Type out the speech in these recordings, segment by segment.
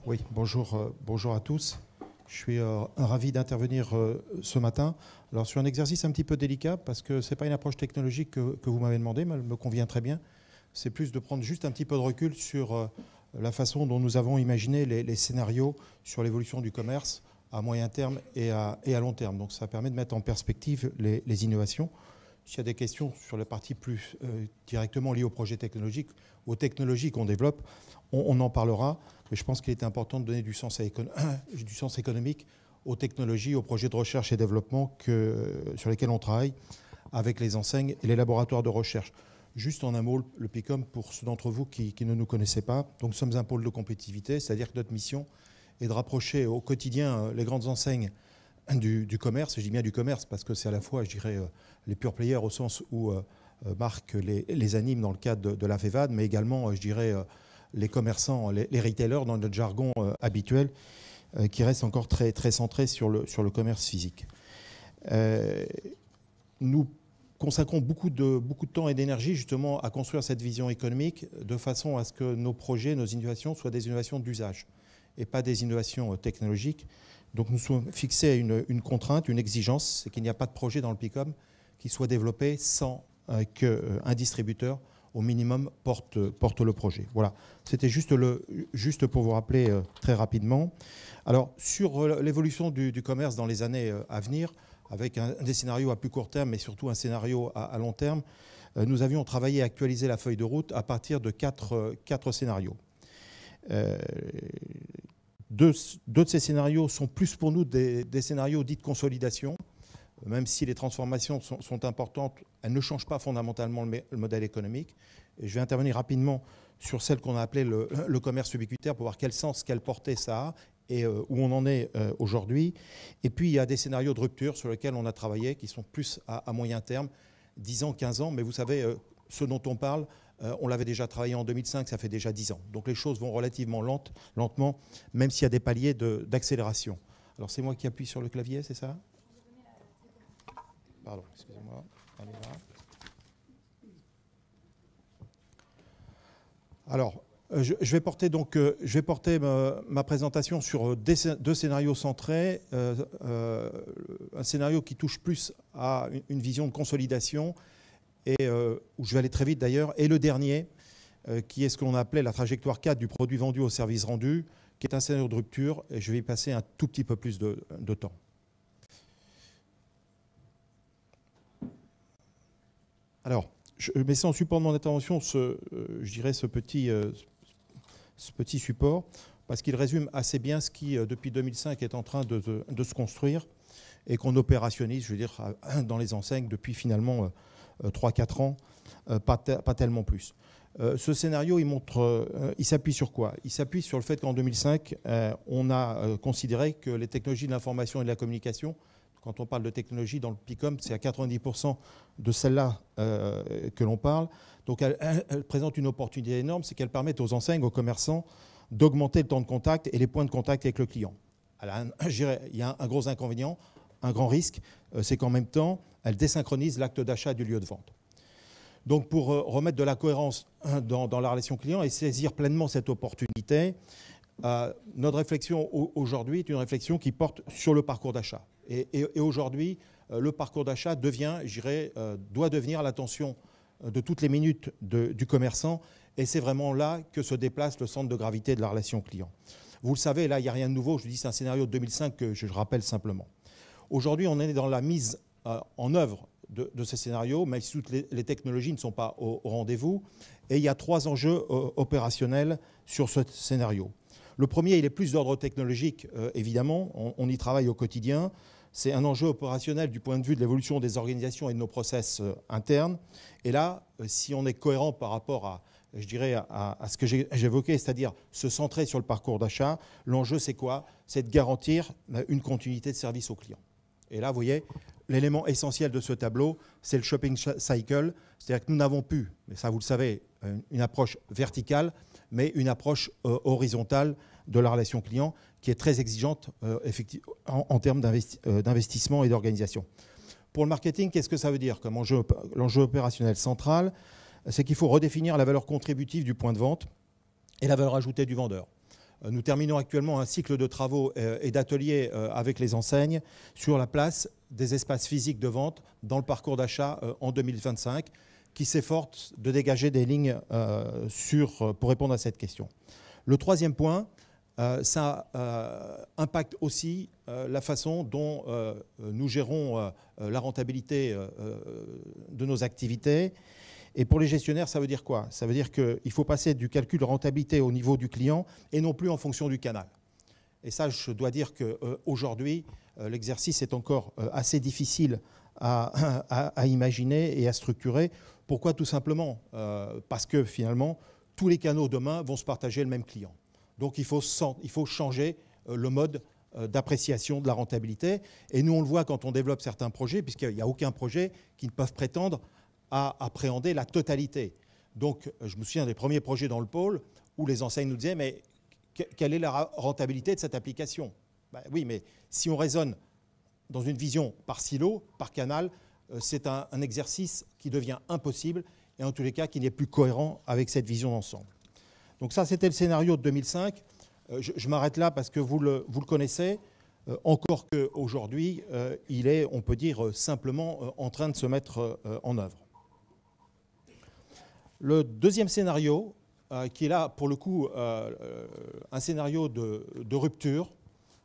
Oui, bonjour à tous. Je suis ravi d'intervenir ce matin. Alors, sur un exercice un petit peu délicat, parce que ce n'est pas une approche technologique que vous m'avez demandé, mais elle me convient très bien. C'est plus de prendre juste un petit peu de recul sur la façon dont nous avons imaginé les scénarios sur l'évolution du commerce à moyen terme et à long terme. Donc, ça permet de mettre en perspective les innovations. S'il y a des questions sur la partie plus directement liée au projet technologique, aux technologies qu'on développe, on en parlera. Mais je pense qu'il est important de donner du sens économique aux technologies, aux projets de recherche et développement sur lesquels on travaille avec les enseignes et les laboratoires de recherche. Juste en un mot, le PICOM, pour ceux d'entre vous qui ne nous connaissaient pas, donc nous sommes un pôle de compétitivité, c'est-à-dire que notre mission est de rapprocher au quotidien les grandes enseignes du commerce. Je dis bien du commerce parce que c'est à la fois, je dirais, les pure players au sens où Marc les anime dans le cadre de la FEVAD, mais également, je dirais, les commerçants, les retailers dans notre jargon habituel, qui reste encore très, très centré sur le commerce physique. Nous consacrons beaucoup de temps et d'énergie justement à construire cette vision économique de façon à ce que nos projets, nos innovations soient des innovations d'usage et pas des innovations technologiques. Donc nous sommes fixés à une contrainte, une exigence, c'est qu'il n'y a pas de projet dans le PICOM qui soit développé sans qu'un distributeur au minimum porte le projet. Voilà, c'était juste pour vous rappeler très rapidement. Alors, sur l'évolution du commerce dans les années à venir, avec des scénarios à plus court terme, mais surtout un scénario à long terme, nous avions travaillé et actualisé la feuille de route à partir de quatre scénarios. Deux de ces scénarios sont plus pour nous des scénarios dits de consolidation. Même si les transformations sont importantes, elles ne changent pas fondamentalement le modèle économique. Et je vais intervenir rapidement sur celle qu'on a appelée le commerce ubiquitaire pour voir quel sens, quelle portée ça a et où on en est aujourd'hui. Et puis, il y a des scénarios de rupture sur lesquels on a travaillé qui sont plus à moyen terme, 10 ans, 15 ans. Mais vous savez, ce dont on parle, on l'avait déjà travaillé en 2005, ça fait déjà 10 ans. Donc les choses vont relativement lentement, même s'il y a des paliers d'accélération. Alors, c'est moi qui appuie sur le clavier, c'est ça ? Pardon, excusez-moi. Allez là. Alors, je vais porter ma présentation sur deux scénarios centrés. Un scénario qui touche plus à une vision de consolidation, et où je vais aller très vite d'ailleurs, et le dernier, qui est ce qu'on appelait la trajectoire 4 du produit vendu au service rendu, qui est un scénario de rupture, et je vais y passer un tout petit peu plus de temps. Alors, je mets ça en support de mon intervention, je dirais ce petit support, parce qu'il résume assez bien ce qui, depuis 2005, est en train de se construire et qu'on opérationnise, je veux dire, dans les enseignes depuis finalement 3-4 ans, pas tellement plus. Ce scénario, il s'appuie sur quoi? Il s'appuie sur le fait qu'en 2005, on a considéré que les technologies de l'information et de la communication, quand on parle de technologie dans le PICOM, c'est à 90% de celle-là que l'on parle. Donc elle présente une opportunité énorme, c'est qu'elle permet aux enseignes, aux commerçants, d'augmenter le temps de contact et les points de contact avec le client. Alors, il y a un gros inconvénient, un grand risque, c'est qu'en même temps, elle désynchronise l'acte d'achat du lieu de vente. Donc pour remettre de la cohérence dans la relation client et saisir pleinement cette opportunité, notre réflexion aujourd'hui est une réflexion qui porte sur le parcours d'achat. Et aujourd'hui, le parcours d'achat doit devenir l'attention de toutes les minutes du commerçant. Et c'est vraiment là que se déplace le centre de gravité de la relation client. Vous le savez, là, il n'y a rien de nouveau. Je vous dis, c'est un scénario de 2005 que je rappelle simplement. Aujourd'hui, on est dans la mise en œuvre de ces scénarios, même si toutes les technologies ne sont pas au rendez-vous. Et il y a 3 enjeux opérationnels sur ce scénario. Le premier, il est plus d'ordre technologique, évidemment. On y travaille au quotidien. C'est un enjeu opérationnel du point de vue de l'évolution des organisations et de nos process internes. Et là, si on est cohérent par rapport à ce que j'évoquais, c'est-à-dire se centrer sur le parcours d'achat, l'enjeu, c'est quoi? C'est de garantir une continuité de service au client. Et là, vous voyez, l'élément essentiel de ce tableau, c'est le shopping cycle. C'est-à-dire que nous n'avons plus, mais ça vous le savez, une approche verticale, mais une approche horizontale de la relation client qui est très exigeante en termes d'investissement et d'organisation. Pour le marketing, qu'est-ce que ça veut dire comme l'enjeu opérationnel central? C'est qu'il faut redéfinir la valeur contributive du point de vente et la valeur ajoutée du vendeur. Nous terminons actuellement un cycle de travaux et d'ateliers avec les enseignes sur la place des espaces physiques de vente dans le parcours d'achat en 2025, qui s'efforce de dégager des lignes pour répondre à cette question. Le troisième point, ça impacte aussi la façon dont nous gérons la rentabilité de nos activités. Et pour les gestionnaires, ça veut dire quoi? Ça veut dire qu'il faut passer du calcul de rentabilité au niveau du client et non plus en fonction du canal. Et ça, je dois dire qu'aujourd'hui, l'exercice est encore assez difficile à imaginer et à structurer. Pourquoi? Tout simplement parce que finalement, tous les canaux demain vont se partager le même client. Donc il faut changer le mode d'appréciation de la rentabilité. Et nous, on le voit quand on développe certains projets, puisqu'il n'y a aucun projet qui ne peuvent prétendre à appréhender la totalité. Donc, je me souviens des premiers projets dans le pôle où les enseignes nous disaient « mais quelle est la rentabilité de cette application ?» Oui, mais si on raisonne dans une vision par silo, par canal, c'est un exercice qui devient impossible et en tous les cas qui n'est plus cohérent avec cette vision d'ensemble. Donc ça, c'était le scénario de 2005. Je m'arrête là parce que vous le connaissez. Encore qu'aujourd'hui, il est, on peut dire, simplement en train de se mettre en œuvre. Le deuxième scénario, qui est là, pour le coup, un scénario de rupture,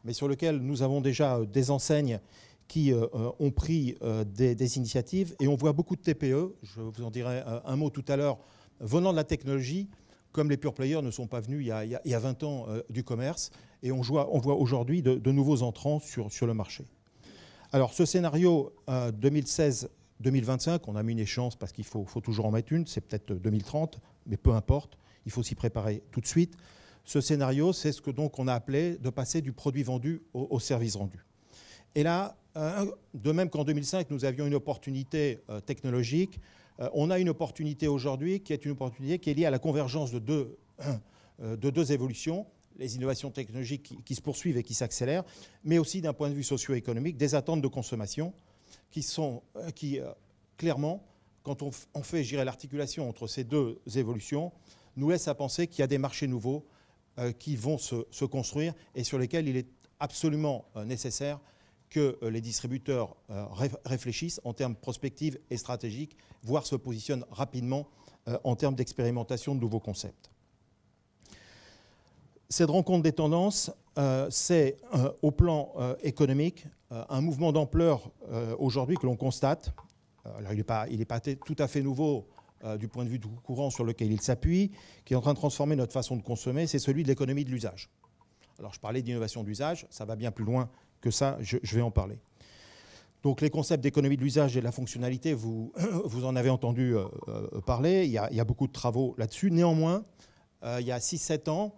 mais sur lequel nous avons déjà des enseignes qui ont pris des initiatives, et on voit beaucoup de TPE, je vous en dirai un mot tout à l'heure, venant de la technologie, comme les pure players ne sont pas venus il y a 20 ans du commerce, et on voit aujourd'hui de nouveaux entrants sur le marché. Alors ce scénario 2016-2025, on a mis une échéance parce qu'il faut toujours en mettre une, c'est peut-être 2030, mais peu importe, il faut s'y préparer tout de suite. Ce scénario, c'est ce que donc on a appelé de passer du produit vendu au service rendu. Et là, de même qu'en 2005, nous avions une opportunité technologique, on a une opportunité aujourd'hui qui est une opportunité qui est liée à la convergence de deux évolutions, les innovations technologiques qui se poursuivent et qui s'accélèrent, mais aussi d'un point de vue socio-économique, des attentes de consommation qui clairement, quand on fait, je dirais, l'articulation entre ces deux évolutions, nous laisse à penser qu'il y a des marchés nouveaux qui vont se construire et sur lesquels il est absolument nécessaire que les distributeurs réfléchissent en termes prospectifs et stratégiques, voire se positionnent rapidement en termes d'expérimentation de nouveaux concepts. Cette rencontre des tendances, c'est au plan économique un mouvement d'ampleur aujourd'hui que l'on constate. Alors, il n'est pas tout à fait nouveau du point de vue du courant sur lequel il s'appuie, qui est en train de transformer notre façon de consommer, c'est celui de l'économie de l'usage. Alors je parlais d'innovation d'usage, ça va bien plus loin que ça, je vais en parler. Donc les concepts d'économie de l'usage et de la fonctionnalité, vous en avez entendu parler, il y a beaucoup de travaux là-dessus. Néanmoins, il y a 6-7 ans,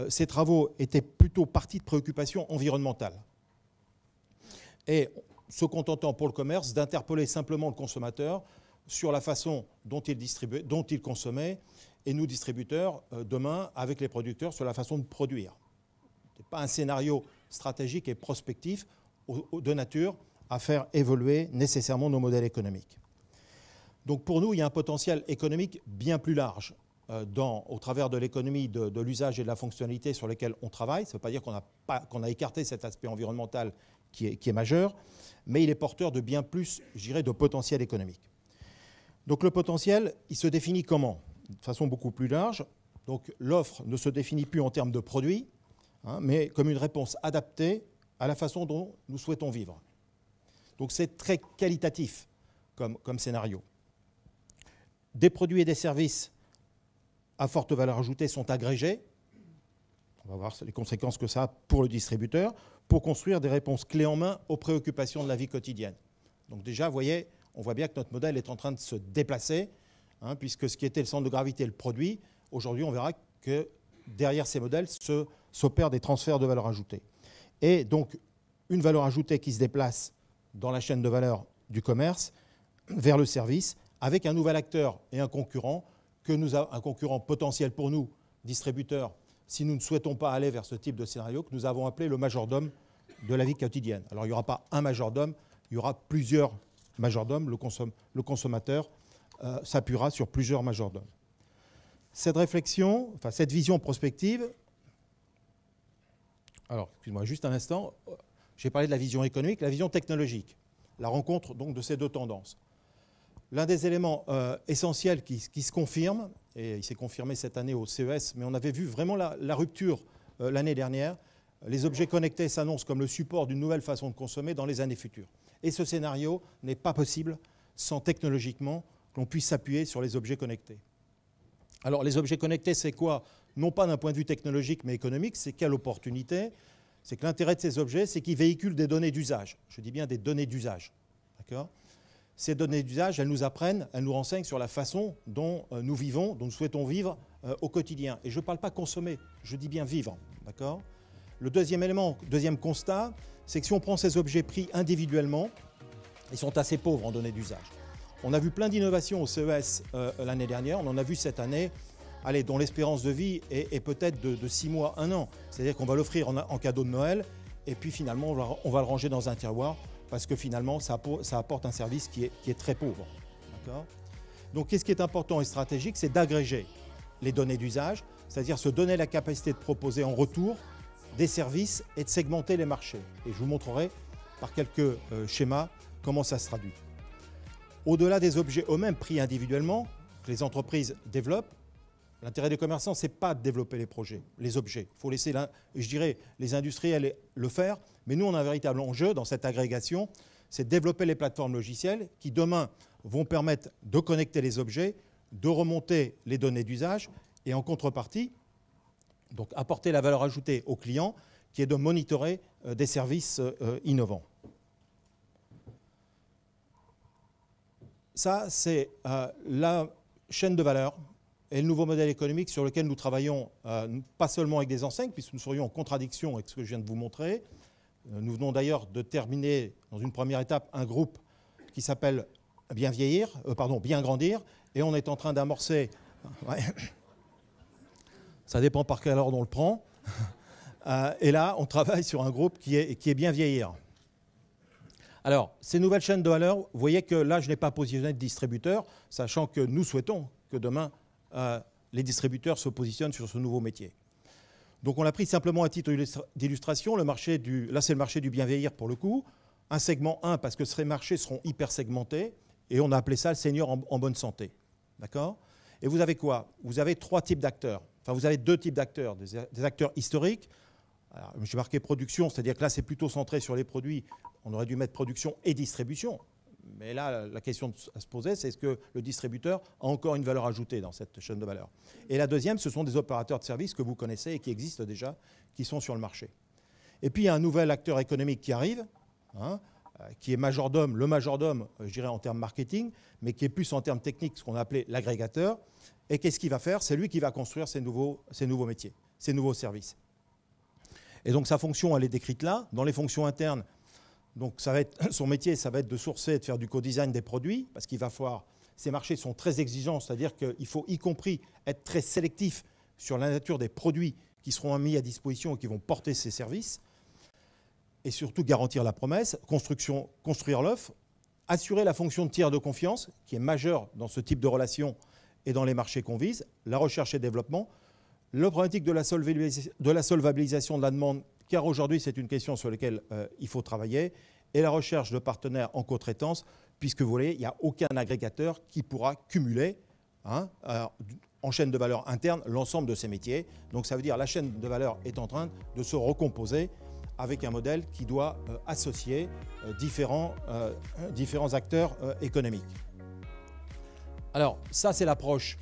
ces travaux étaient plutôt partis de préoccupations environnementales. Et se contentant pour le commerce d'interpeller simplement le consommateur sur la façon dont il consommait, et nous, distributeurs, demain, avec les producteurs, sur la façon de produire. Ce n'est pas un scénario stratégique et prospectif de nature à faire évoluer nécessairement nos modèles économiques. Donc pour nous, il y a un potentiel économique bien plus large au travers de l'économie de l'usage et de la fonctionnalité sur lesquels on travaille. Ça ne veut pas dire qu'on a écarté cet aspect environnemental qui est majeur, mais il est porteur de bien plus, je dirais, de potentiel économique. Donc le potentiel, il se définit comment? De façon beaucoup plus large. Donc l'offre ne se définit plus en termes de produits, mais comme une réponse adaptée à la façon dont nous souhaitons vivre. Donc c'est très qualitatif comme scénario. Des produits et des services à forte valeur ajoutée sont agrégés. On va voir les conséquences que ça a pour le distributeur, pour construire des réponses clés en main aux préoccupations de la vie quotidienne. Donc déjà, vous voyez, on voit bien que notre modèle est en train de se déplacer, puisque ce qui était le centre de gravité, le produit, aujourd'hui, on verra que derrière ces modèles s'opèrent des transferts de valeur ajoutée. Et donc, une valeur ajoutée qui se déplace dans la chaîne de valeur du commerce vers le service, avec un nouvel acteur et un concurrent, un concurrent potentiel pour nous, distributeurs, si nous ne souhaitons pas aller vers ce type de scénario, que nous avons appelé le majordome de la vie quotidienne. Alors, il n'y aura pas un majordome, il y aura plusieurs majordomes. Le consommateur s'appuiera sur plusieurs majordomes. Cette réflexion, enfin cette vision prospective, Alors, excuse-moi, juste un instant. J'ai parlé de la vision économique, la vision technologique. La rencontre donc de ces deux tendances. L'un des éléments essentiels qui se confirme, et il s'est confirmé cette année au CES, mais on avait vu vraiment la rupture l'année dernière, les objets connectés s'annoncent comme le support d'une nouvelle façon de consommer dans les années futures. Et ce scénario n'est pas possible sans technologiquement qu'on puisse s'appuyer sur les objets connectés. Alors les objets connectés, c'est quoi? Non pas d'un point de vue technologique, mais économique. C'est quelle opportunité? C'est que l'intérêt de ces objets, c'est qu'ils véhiculent des données d'usage. Je dis bien des données d'usage. D'accord ? Ces données d'usage, elles nous apprennent, elles nous renseignent sur la façon dont nous vivons, dont nous souhaitons vivre au quotidien. Et je ne parle pas consommer, je dis bien vivre. D'accord ? Le deuxième élément, deuxième constat, c'est que si on prend ces objets pris individuellement, ils sont assez pauvres en données d'usage. On a vu plein d'innovations au CES l'année dernière, on en a vu cette année, dont l'espérance de vie est peut-être de 6 mois, 1 an. C'est-à-dire qu'on va l'offrir en cadeau de Noël, et puis finalement on va le ranger dans un tiroir, parce que finalement ça apporte un service qui est très pauvre. Donc qu'est-ce qui est important et stratégique, c'est d'agréger les données d'usage, c'est-à-dire se donner la capacité de proposer en retour des services et de segmenter les marchés. Et je vous montrerai par quelques schémas comment ça se traduit. Au-delà des objets eux-mêmes pris individuellement, que les entreprises développent, l'intérêt des commerçants, ce n'est pas de développer les projets, les objets. Il faut laisser, je dirais, les industriels le faire, mais nous, on a un véritable enjeu dans cette agrégation, c'est de développer les plateformes logicielles qui, demain, vont permettre de connecter les objets, de remonter les données d'usage et en contrepartie, donc apporter la valeur ajoutée aux clients, qui est de monitorer des services innovants. Ça, c'est la chaîne de valeur et le nouveau modèle économique sur lequel nous travaillons, pas seulement avec des enseignes, puisque nous serions en contradiction avec ce que je viens de vous montrer. Nous venons d'ailleurs de terminer, dans une première étape, un groupe qui s'appelle Bien Grandir, et on est en train d'amorcer... Ouais. Ça dépend par quel ordre on le prend. Et là, on travaille sur un groupe qui est Bien Vieillir. Alors, ces nouvelles chaînes de valeur, vous voyez que là, je n'ai pas positionné de distributeur, sachant que nous souhaitons que demain, les distributeurs se positionnent sur ce nouveau métier. Donc, on l'a pris simplement à titre d'illustration. Là, c'est le marché du bien vieillir pour le coup. Un segment 1, parce que ces marchés seront hyper segmentés, et on a appelé ça le senior en bonne santé. D'accord ? Et vous avez quoi? Vous avez 3 types d'acteurs. Enfin, vous avez 2 types d'acteurs. Des acteurs historiques. J'ai marqué production, c'est-à-dire que là, c'est plutôt centré sur les produits. On aurait dû mettre production et distribution. Mais là, la question à se poser, c'est est-ce que le distributeur a encore une valeur ajoutée dans cette chaîne de valeur? Et la deuxième, ce sont des opérateurs de services que vous connaissez et qui existent déjà, qui sont sur le marché. Et puis, il y a un nouvel acteur économique qui arrive, qui est majordome, le majordome, je dirais en termes marketing, mais qui est plus en termes techniques, ce qu'on a appelé l'agrégateur. Et qu'est-ce qu'il va faire? C'est lui qui va construire ces nouveaux métiers, ces nouveaux services. Et donc, sa fonction, elle est décrite là. Dans les fonctions internes, donc ça va être, son métier, ça va être de sourcer, de faire du co-design des produits, parce qu'il va falloir, ces marchés sont très exigeants, c'est-à-dire qu'il faut y compris être très sélectif sur la nature des produits qui seront mis à disposition et qui vont porter ces services, et surtout garantir la promesse, construire l'offre, assurer la fonction de tiers de confiance, qui est majeure dans ce type de relation et dans les marchés qu'on vise, la recherche et développement, le problématique de la solvabilisation de la demande, car aujourd'hui, c'est une question sur laquelle il faut travailler, et la recherche de partenaires en co-traitance, puisque vous voyez, il n'y a aucun agrégateur qui pourra cumuler en chaîne de valeur interne l'ensemble de ces métiers. Donc ça veut dire que la chaîne de valeur est en train de se recomposer avec un modèle qui doit associer différents acteurs économiques. Alors ça, c'est l'approche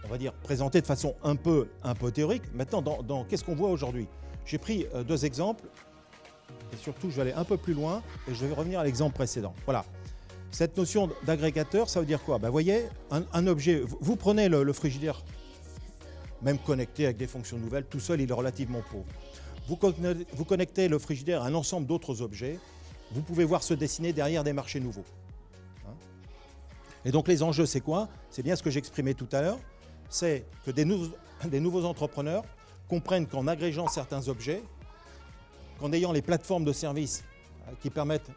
on va dire, présenté de façon un peu théorique. Maintenant, qu'est-ce qu'on voit aujourd'hui? J'ai pris 2 exemples, et surtout, je vais aller un peu plus loin, et je vais revenir à l'exemple précédent. Voilà. Cette notion d'agrégateur, ça veut dire quoi? Vous voyez, un objet, vous prenez le frigidaire, même connecté avec des fonctions nouvelles, tout seul, il est relativement pauvre. Vous connectez le frigidaire à un ensemble d'autres objets, vous pouvez voir se dessiner derrière des marchés nouveaux. Et donc, les enjeux, c'est quoi? C'est bien ce que j'exprimais tout à l'heure. C'est que des nouveaux entrepreneurs comprennent qu'en agrégeant certains objets, qu'en ayant les plateformes de services qui permettent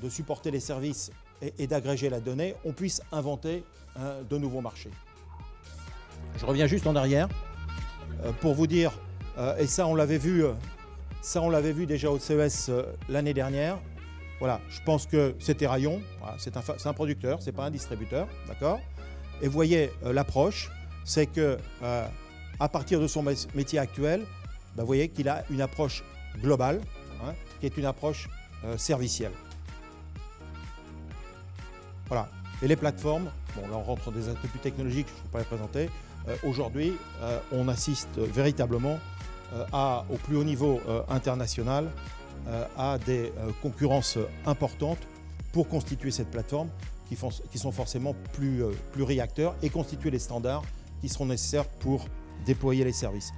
de supporter les services et d'agréger la donnée, on puisse inventer de nouveaux marchés. Je reviens juste en arrière pour vous dire Et ça, on l'avait vu, déjà au CES l'année dernière. Voilà, je pense que c'était Rayon, voilà, c'est un producteur, c'est pas un distributeur, d'accord. Et vous voyez l'approche, c'est que à partir de son métier actuel, vous voyez qu'il a une approche globale, hein, qui est une approche servicielle. Voilà. Et les plateformes, bon là on rentre dans des aspects plus technologiques, je ne vais pas les présenter. Aujourd'hui, on assiste véritablement au plus haut niveau international à des concurrences importantes pour constituer cette plateforme qui sont forcément plus réacteurs et constituer les standards qui seront nécessaires pour déployer les services.